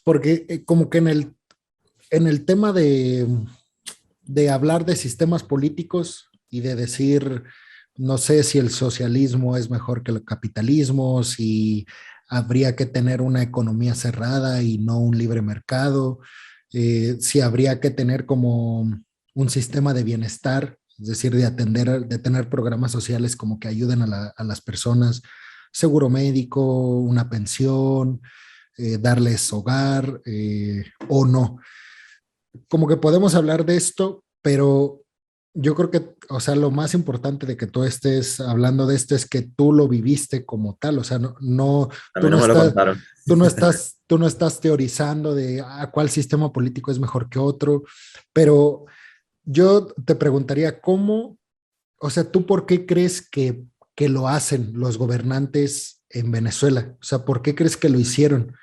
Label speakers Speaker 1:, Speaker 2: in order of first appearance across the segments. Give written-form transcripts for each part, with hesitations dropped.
Speaker 1: porque como que en el tema de hablar de sistemas políticos y de decir, no sé si el socialismo es mejor que el capitalismo, si habría que tener una economía cerrada y no un libre mercado, si habría que tener como un sistema de bienestar, es decir, de atender, de tener programas sociales como que ayuden a las personas, seguro médico, una pensión, darles hogar o no. Como que podemos hablar de esto, pero yo creo que, o sea, lo más importante de que tú estés hablando de esto es que tú lo viviste como tal, o sea,
Speaker 2: A
Speaker 1: tú
Speaker 2: mí
Speaker 1: no
Speaker 2: no me lo
Speaker 1: estás,
Speaker 2: contaron.
Speaker 1: tú no estás teorizando de cuál sistema político es mejor que otro, pero yo te preguntaría cómo, o sea, ¿tú por qué crees que lo hacen los gobernantes en Venezuela? O sea, ¿por qué crees que lo hicieron?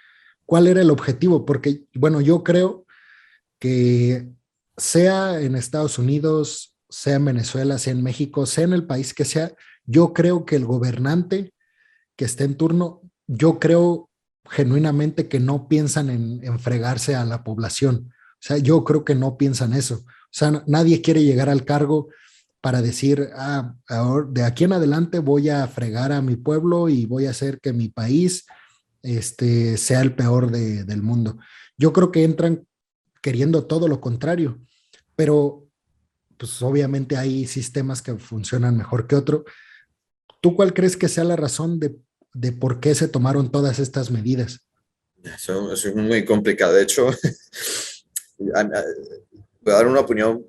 Speaker 1: ¿Cuál era el objetivo? Porque, bueno, yo creo que sea en Estados Unidos, sea en Venezuela, sea en México, sea en el país que sea, yo creo que el gobernante que esté en turno, yo creo genuinamente que no piensan en fregarse a la población. O sea, yo creo que no piensan eso. O sea, nadie quiere llegar al cargo para decir, ahora, de aquí en adelante voy a fregar a mi pueblo y voy a hacer que mi país sea el peor del mundo. Yo creo que entran queriendo todo lo contrario, pero pues obviamente hay sistemas que funcionan mejor que otro. ¿Tú cuál crees que sea la razón de por qué se tomaron todas estas medidas?
Speaker 2: Eso es muy complicado. De hecho, voy a dar una opinión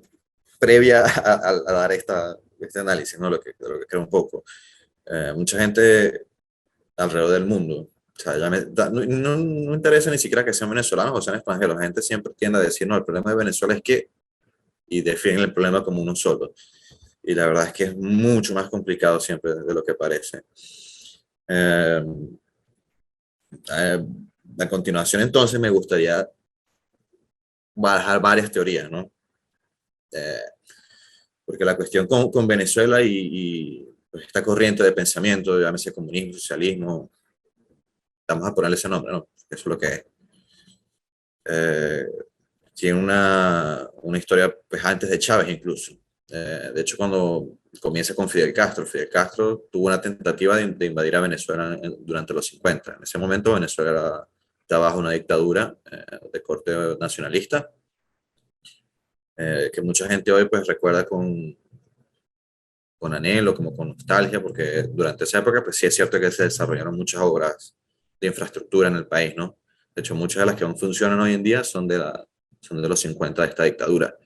Speaker 2: previa a dar este análisis, ¿no? Lo que creo un poco. Mucha gente alrededor del mundo, o sea, no interesa ni siquiera que sean venezolanos o sean extranjeros. La gente siempre tiende a decir, no, el problema de Venezuela es que, y definen el problema como uno solo. Y la verdad es que es mucho más complicado siempre de lo que parece. Eh, eh, a continuación, entonces, me gustaría barajar varias teorías, ¿no? Eh, porque la cuestión con Venezuela pues, esta corriente de pensamiento, llámese comunismo, socialismo, vamos a ponerle ese nombre, ¿no? Eso es lo que es. Eh, Tiene una historia pues antes de Chávez incluso. De hecho, cuando comienza con Fidel Castro tuvo una tentativa de invadir a Venezuela durante los 50. En ese momento Venezuela estaba bajo una dictadura de corte nacionalista, que mucha gente hoy pues recuerda con anhelo, como con nostalgia, porque durante esa época pues sí es cierto que se desarrollaron muchas obras de infraestructura en el país, ¿no? De hecho, muchas de las que aún funcionan hoy en día son de los 50 de esta dictadura.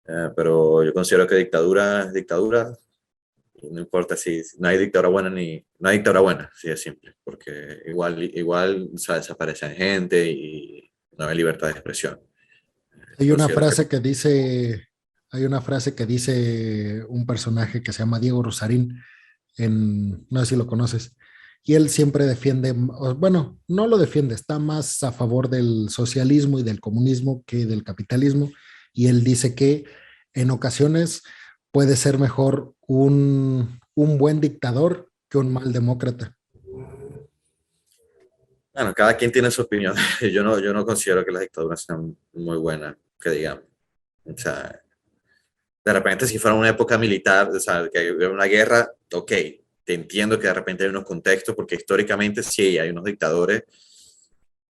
Speaker 2: Pero yo considero que dictadura es dictadura, no importa si no hay dictadura buena ni no hay dictadura buena, así de simple, porque igual o sea, desaparecen gente y no hay libertad de expresión.
Speaker 1: Hay una
Speaker 2: Considero que
Speaker 1: frase que dice, hay una frase que dice un personaje que se llama Diego Rosarín, no sé si lo conoces, y él siempre defiende, bueno, no lo defiende, está más a favor del socialismo y del comunismo que del capitalismo, y él dice que en ocasiones puede ser mejor un buen dictador que un mal demócrata.
Speaker 2: bueno, cada quien tiene su opinión. Yo no considero que las dictaduras sean muy buenas, que digamos. O sea, de repente si fuera una época militar, o sea, que hubiera una guerra, ok, te entiendo que de repente hay unos contextos, porque históricamente sí hay unos dictadores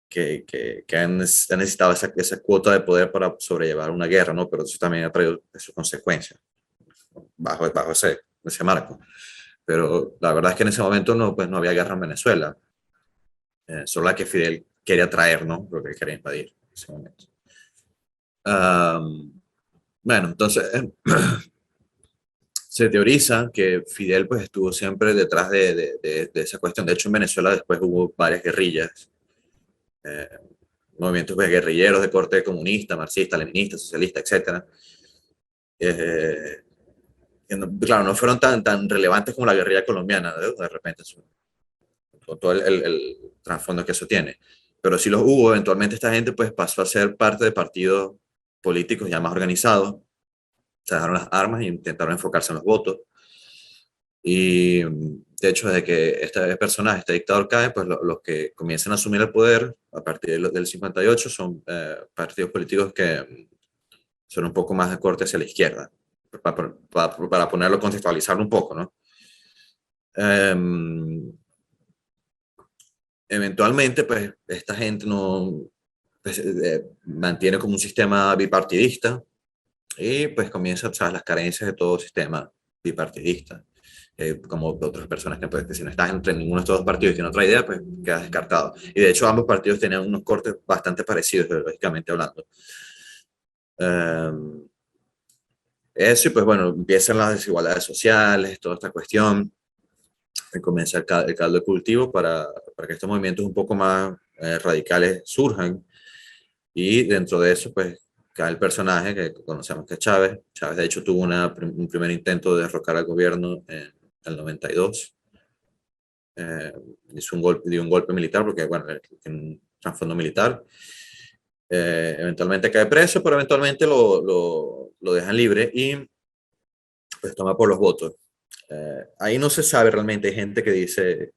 Speaker 2: que han necesitado esa cuota de poder para sobrellevar una guerra, ¿no? Pero eso también ha traído sus consecuencias bajo ese marco. Pero la verdad es que en ese momento no, pues no había guerra en Venezuela, solo la que Fidel quería traer, ¿no? Lo que quería invadir en ese momento. Bueno, entonces se teoriza que Fidel pues estuvo siempre detrás de esa cuestión. De hecho, en Venezuela después hubo varias guerrillas, eh, movimientos pues, guerrilleros de corte comunista, marxista, leninista, socialista, etcétera. Eh, claro, no fueron tan relevantes como la guerrilla colombiana, de repente, con todo el trasfondo que eso tiene. Pero sí los hubo, eventualmente esta gente pues pasó a ser parte de partidos políticos ya más organizados, se dejaron las armas e intentaron enfocarse en los votos. Y de hecho, desde que este personaje, este dictador cae, pues los que comienzan a asumir el poder a partir del 58 son partidos políticos que son un poco más de corte hacia la izquierda, para ponerlo, contextualizarlo un poco, ¿no? Um, Eventualmente, pues, esta gente no pues, mantiene como un sistema bipartidista y pues comienza, o sea, las carencias de todo sistema bipartidista. Como otras personas que si no estás entre ninguno de estos dos partidos y tienes otra idea, pues quedas descartado. Y de hecho ambos partidos tenían unos cortes bastante parecidos, ideológicamente hablando. Um, Eso y pues bueno, empiezan las desigualdades sociales, toda esta cuestión, y comienza el caldo de cultivo para que estos movimientos un poco más radicales surjan. Y dentro de eso, pues, cae el personaje que conocemos que es Chávez. Chávez, de hecho, tuvo un primer intento de derrocar al gobierno en el 92. Eh, dio un golpe militar porque, bueno, tiene un trasfondo militar. Eventualmente cae preso, pero eventualmente lo dejan libre y pues toma por los votos. Ahí no se sabe realmente, hay gente que dice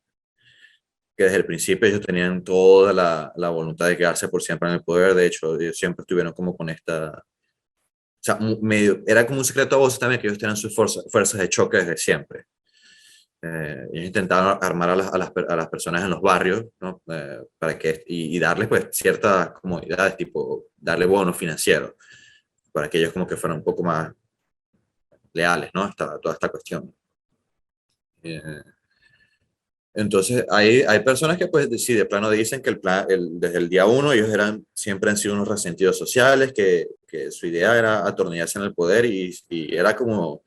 Speaker 2: que desde el principio ellos tenían toda la voluntad de quedarse por siempre en el poder. De hecho, ellos siempre estuvieron como con esta, o sea, medio, era como un secreto a voces también que ellos tenían sus fuerzas de choque desde siempre. Ellos intentaban armar a las personas en los barrios, ¿no? Para que, y darles pues ciertas comodidades, tipo darle bonos financieros, para que ellos como que fueran un poco más leales, ¿no? Hasta toda esta cuestión. Eh, Entonces, hay personas que, pues, sí, de plano dicen que desde el día uno ellos siempre han sido unos resentidos sociales, que su idea era atornillarse en el poder y era como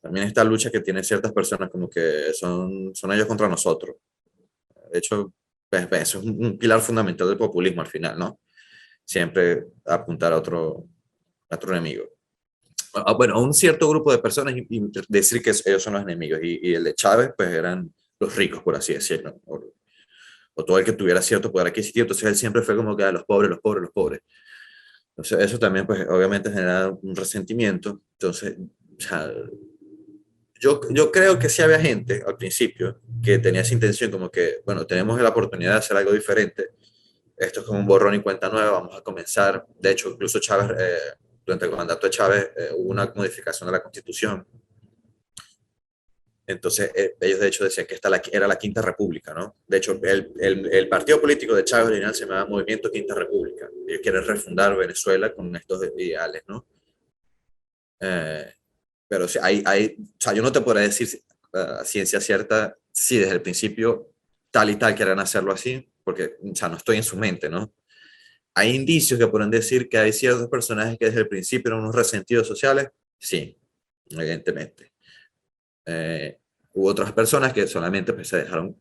Speaker 2: también esta lucha que tienen ciertas personas, como que son ellos contra nosotros. De hecho, pues, eso es un pilar fundamental del populismo al final, ¿no? Siempre apuntar a otro enemigo. Bueno, a un cierto grupo de personas y decir que ellos son los enemigos. Y el de Chávez, pues eran los ricos, por así decirlo, o todo el que tuviera cierto poder adquisitivo. Entonces él siempre fue como que a los pobres, los pobres, los pobres. Entonces eso también, pues obviamente genera un resentimiento. Entonces, o sea, yo creo que sí había gente al principio que tenía esa intención como que, bueno, tenemos la oportunidad de hacer algo diferente. Esto es como un borrón y cuenta nueva, vamos a comenzar. De hecho, incluso Chávez, durante el mandato de Chávez, hubo una modificación de la Constitución. Entonces, ellos de hecho decían que esta era la Quinta República, ¿no? De hecho, el partido político de Chávez original se llamaba Movimiento Quinta República. Ellos quieren refundar Venezuela con estos ideales, ¿no? Eh, pero sí, o sea, yo no te podré decir a ciencia cierta si desde el principio tal y tal quieran hacerlo así, porque, o sea, no estoy en su mente, ¿no? Hay indicios que pueden decir que hay ciertos personajes que desde el principio eran unos resentidos sociales, sí, evidentemente. Hubo otras personas que solamente pues, se dejaron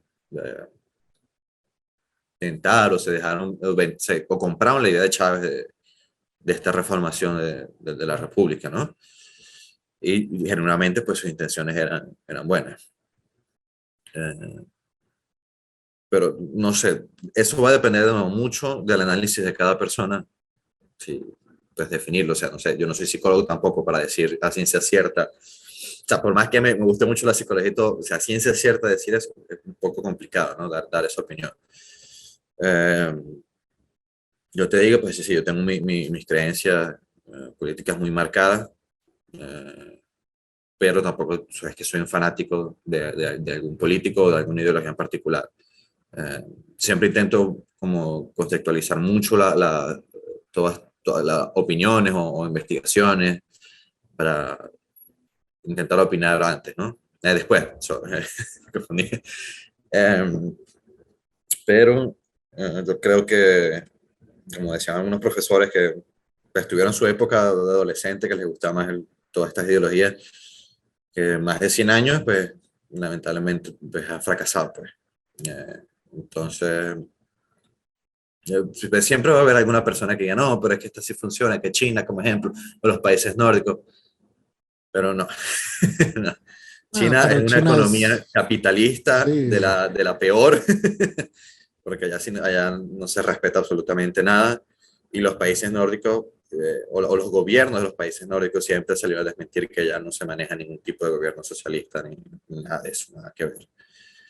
Speaker 2: tentar o se dejaron o compraron la idea de Chávez de esta reformación de la República, ¿no? Y generalmente pues sus intenciones eran buenas. Eh, pero no sé, eso va a depender de nuevo mucho del análisis de cada persona, sí, pues definirlo, o sea, no sé, yo no soy psicólogo tampoco para decir a ciencia cierta, o sea, por más que me guste mucho la psicología y todo, o sea, a ciencia cierta decir eso es un poco complicado, ¿no? Dar esa opinión. Eh, yo te digo, pues sí, sí, yo tengo mis creencias políticas muy marcadas, eh, pero tampoco es que soy un fanático de algún político o de alguna ideología en particular. Siempre intento como contextualizar mucho todas las opiniones o investigaciones para intentar opinar antes, ¿no? Después, confundí. Em, pero yo creo que, como decían algunos profesores que pues, tuvieron su época de adolescente, que les gustaba más todas estas ideologías, que más de 100 años, pues lamentablemente pues, han fracasado. Pues. Entonces, pues, siempre va a haber alguna persona que diga, no, pero es que esta sí funciona, que China, como ejemplo, o los países nórdicos, pero no. No.
Speaker 1: Ah,
Speaker 2: China es
Speaker 1: pero
Speaker 2: una
Speaker 1: China
Speaker 2: economía
Speaker 1: es,
Speaker 2: capitalista
Speaker 1: sí,
Speaker 2: de la peor, porque allá no se respeta absolutamente nada, y los países nórdicos o los gobiernos de los países nórdicos siempre salieron a desmentir que ya no se maneja ningún tipo de gobierno socialista ni nada de eso, nada que ver.